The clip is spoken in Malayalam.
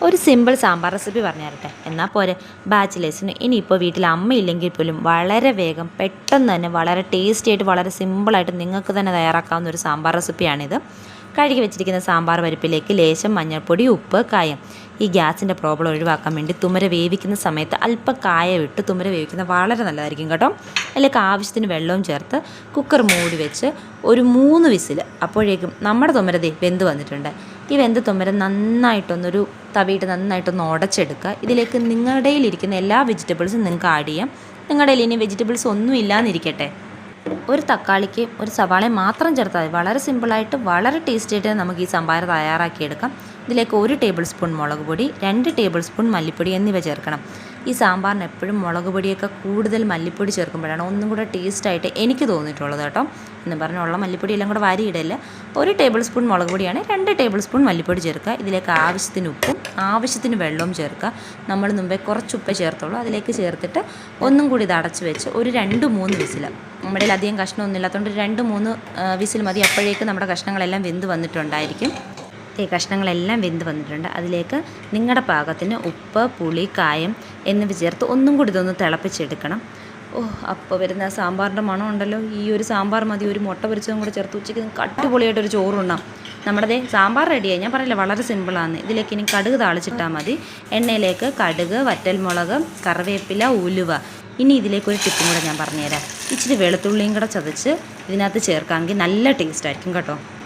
ഒരു സിമ്പിൾ സാമ്പാർ റെസിപ്പി പറഞ്ഞു തരട്ടെ. എന്നാൽ പോരെ, ബാച്ചിലേഴ്സിന് ഇനിയിപ്പോൾ വീട്ടിൽ അമ്മയില്ലെങ്കിൽ പോലും വളരെ വേഗം പെട്ടെന്ന് തന്നെ വളരെ ടേസ്റ്റി ആയിട്ട് വളരെ സിമ്പിളായിട്ട് നിങ്ങൾക്ക് തന്നെ തയ്യാറാക്കാവുന്ന ഒരു സാമ്പാർ റെസിപ്പിയാണിത്. കഴുകി വെച്ചിരിക്കുന്ന സാമ്പാർ പരിപ്പിലേക്ക് ലേശം മഞ്ഞൾപ്പൊടി, ഉപ്പ്, കായം. ഈ ഗ്യാസിൻ്റെ പ്രോബ്ലം ഒഴിവാക്കാൻ വേണ്ടി തുമര വേവിക്കുന്ന സമയത്ത് അല്പം കായം ഇട്ട് തുമര വേവിക്കുന്നത് വളരെ നല്ലതായിരിക്കും കേട്ടോ. അതിലേക്ക് ആവശ്യത്തിന് വെള്ളവും ചേർത്ത് കുക്കർ മൂടി വെച്ച് ഒരു 3 വിസിൽ. അപ്പോഴേക്കും നമ്മുടെ തുമര വെന്ത് വന്നിട്ടുണ്ട്. ഈ വെന്ത് തുമര നന്നായിട്ടൊന്നൊരു തവിയിട്ട് നന്നായിട്ടൊന്ന് ഉടച്ചെടുക്കുക. ഇതിലേക്ക് നിങ്ങളുടെ കയ്യിലിരിക്കുന്ന എല്ലാ വെജിറ്റബിൾസും നിങ്ങൾക്ക് ആഡ് ചെയ്യാം. നിങ്ങളുടെ കയ്യിൽ ഇനി വെജിറ്റബിൾസ് ഒന്നും ഇല്ലാന്നിരിക്കട്ടെ, ഒരു തക്കാളിക്ക് ഒരു സവാളയും മാത്രം ചേർത്താൽ മതി. വളരെ സിമ്പിളായിട്ട് വളരെ ടേസ്റ്റി ആയിട്ട് നമുക്ക് ഈ സാമ്പാർ തയ്യാറാക്കിയെടുക്കാം. ഇതിലേക്ക് 1 ടേബിൾ സ്പൂൺ മുളക് പൊടി, 2 ടേബിൾ സ്പൂൺ മല്ലിപ്പൊടി എന്നിവ ചേർക്കണം. ഈ സാമ്പാറിന് എപ്പോഴും മുളക് പൊടിയൊക്കെ കൂടുതൽ മല്ലിപ്പൊടി ചേർക്കുമ്പോഴാണ് ഒന്നും കൂടെ ടേസ്റ്റായിട്ട് എനിക്ക് തോന്നിയിട്ടുള്ളത് കേട്ടോ. എന്ന് പറഞ്ഞുള്ള മല്ലിപ്പൊടി എല്ലാം കൂടെ വാരിയിടല്ല. 1 ടേബിൾ സ്പൂൺ മുളക് പൊടിയാണ്, 2 ടേബിൾ സ്പൂൺ മല്ലിപ്പൊടി ചേർക്കുക. ഇതിലേക്ക് ആവശ്യത്തിന് ഉപ്പും ആവശ്യത്തിന് വെള്ളവും ചേർക്കുക. നമ്മൾ മുമ്പേ കുറച്ച് ഉപ്പേ ചേർത്തുള്ളൂ. അതിലേക്ക് ചേർത്തിട്ട് ഒന്നും കൂടി ഇത് അടച്ച് വെച്ച് ഒരു 2-3 വിസിൽ. നമ്മുടെ കയ്യിൽ അധികം കഷ്ണമൊന്നും ഇല്ലാത്തതുകൊണ്ട് 2-3 വിസിൽ മതി. അപ്പോഴേക്കും നമ്മുടെ കഷ്ണങ്ങളെല്ലാം വെന്ത് വന്നിട്ടുണ്ടായിരിക്കും. ഈ കഷ്ണങ്ങളെല്ലാം വെന്ത് വന്നിട്ടുണ്ട്. അതിലേക്ക് നിങ്ങളുടെ പാകത്തിന് ഉപ്പ്, പുളി, കായം എന്നിവ ചേർത്ത് ഒന്നും കൂടി ഇതൊന്ന് തിളപ്പിച്ചെടുക്കണം. അപ്പോൾ വരുന്ന സാമ്പാറിൻ്റെ മണം ഉണ്ടല്ലോ. ഈ ഒരു സാമ്പാർ മതി, ഒരു മുട്ട പൊരിച്ചതും കൂടെ ചേർത്ത് ഉച്ചയ്ക്ക് അടിപൊളിയായിട്ടൊരു ചോറുണ്ണാം. നമ്മുടെ സാമ്പാർ റെഡിയായി. ഞാൻ പറയില്ല, വളരെ സിമ്പിളാണ്. ഇതിലേക്ക് ഇനി കടുക് താളിച്ചിട്ടാൽ മതി. എണ്ണയിലേക്ക് കടുക്, വറ്റൽമുളക്, കറിവേപ്പില, ഉലുവ. ഇനി ഇതിലേക്കൊരു ടിപ്പും കൂടെ ഞാൻ പറഞ്ഞുതരാം. ഇച്ചിരി വെളുത്തുള്ളിയും കൂടെ ചതച്ച് ഇതിനകത്ത് ചേർക്കാമെങ്കിൽ നല്ല ടേസ്റ്റ് ആയിരിക്കും കേട്ടോ.